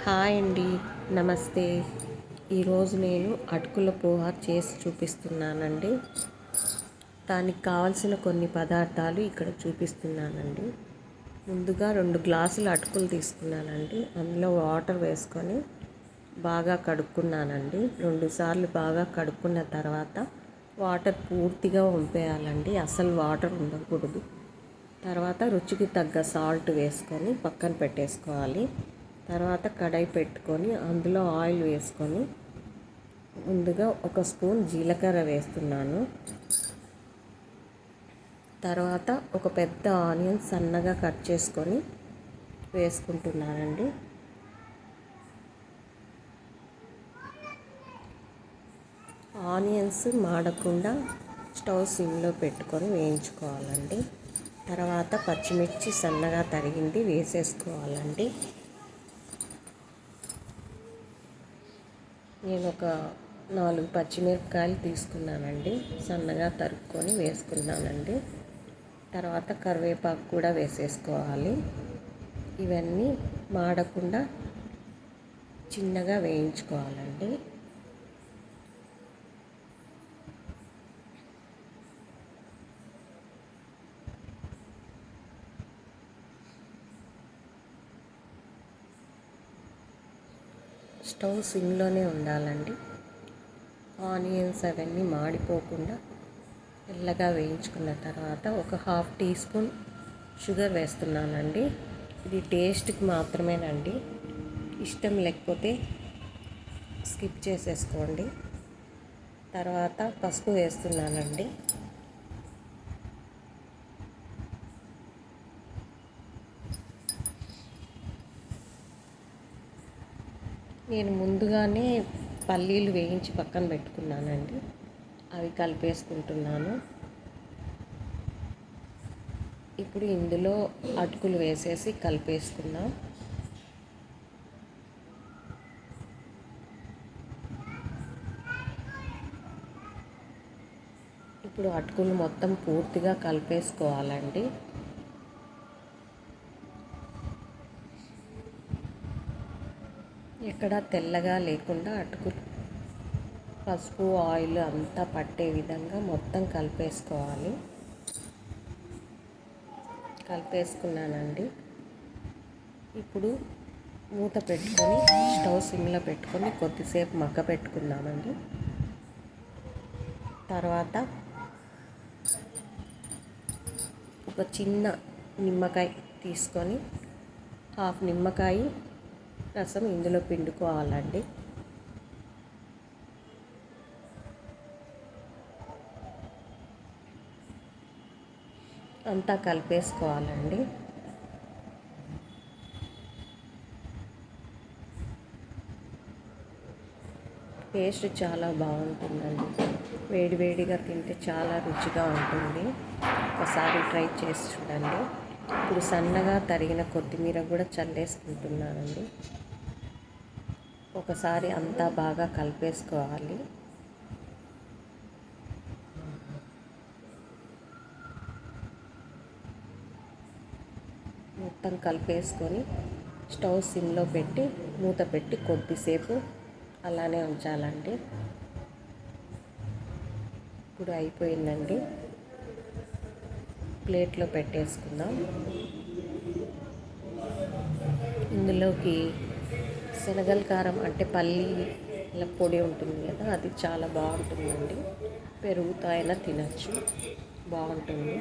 Hi అండి, నమస్తే. ఈరోజు నేను అటుకుల పోహ చేసి చూపిస్తున్నానండి. దానికి కావలసిన కొన్ని పదార్థాలు ఇక్కడ చూపిస్తున్నానండి. ముందుగా 2 గ్లాసులు అటుకులు తీసుకున్నానండి. అందులో వాటర్ వేసుకొని బాగా కడుక్కున్నానండి. 2 సార్లు బాగా కడుక్కున్న తర్వాత వాటర్ పూర్తిగా వంపేయాలండి. అసలు వాటర్ ఉండకూడదు. తర్వాత రుచికి తగ్గ సాల్ట్ వేసుకొని పక్కన పెట్టేసుకోవాలి. తర్వాత కడాయి పెట్టుకొని అందులో ఆయిల్ వేసుకొని ముందుగా 1 స్పూన్ జీలకర్ర వేస్తున్నాను. తర్వాత ఒక పెద్ద ఆనియన్ సన్నగా కట్ చేసుకొని వేసుకుంటున్నానండి. ఆనియన్స్ మాడకుండా స్టవ్ సిమ్లో పెట్టుకొని వేయించుకోవాలండి. తర్వాత పచ్చిమిర్చి సన్నగా తరిగింది వేసేసుకోవాలండి. నేను ఒక 4 పచ్చిమిరపకాయలు తీసుకున్నానండి. సన్నగా తరుక్కొని వేసుకున్నానండి. తర్వాత కరివేపాకు కూడా వేసేసుకోవాలి. ఇవన్నీ మాడకుండా చిన్నగా వేయించుకోవాలండి. స్టవ్ సిమ్లోనే ఉండాలండి. ఆనియన్స్ అవన్నీ మాడిపోకుండా తెల్లగా వేయించుకున్న తర్వాత ఒక 1/2 టీ స్పూన్ షుగర్ వేస్తున్నానండి. ఇది టేస్ట్కి మాత్రమేనండి. ఇష్టం లేకపోతే స్కిప్ చేసేసుకోండి. తర్వాత పసుపు వేస్తున్నానండి. నేను ముందుగానే పల్లీలు వేయించి పక్కన పెట్టుకున్నానండి. అవి కలిపేసుకుంటున్నాను. ఇప్పుడు ఇందులో అటుకులు వేసేసి కలిపేసుకుందాం. ఇప్పుడు అటుకులు మొత్తం పూర్తిగా కలిపేసుకోవాలండి. ఎక్కడ తెల్లగా లేకుండా అటుకులు పసుపు ఆయిల్ అంతా పట్టే విధంగా మొత్తం కలిపేసుకున్నానండి. ఇప్పుడు మూత పెట్టుకొని స్టవ్ సిమ్లో పెట్టుకొని కొద్దిసేపు మగ్గ పెట్టుకుందామండి. తర్వాత ఒక చిన్న నిమ్మకాయ తీసుకొని 1/2 నిమ్మకాయ రసం ఇందులో పిండుకోవాలండి. అంతా కలిపేసుకోవాలండి. టేస్ట్ చాలా బాగుంటుందండి. వేడివేడిగా తింటే చాలా రుచిగా ఉంటుంది. ఒకసారి ట్రై చేసి చూడండి. ఇప్పుడు సన్నగా తరిగిన కొత్తిమీర కూడా చల్లేసుకుంటున్నానండి. ఒకసారి అంతా బాగా కలిపేసుకోవాలి. మొత్తం కలిపేసుకొని స్టవ్ సిమ్లో పెట్టి మూత పెట్టి కొద్దిసేపు అలానే ఉంచాలండి. ఇప్పుడు అయిపోయిందండి. ప్లేట్లో పెట్టేసుకుందాం. ఇందులోకి శనగల కారం అంటే పల్లీల పొడి ఉంటుంది కదా, అది చాలా బాగుంటుందండి. పెరుగుతో అయినా తినచ్చు, బాగుంటుంది.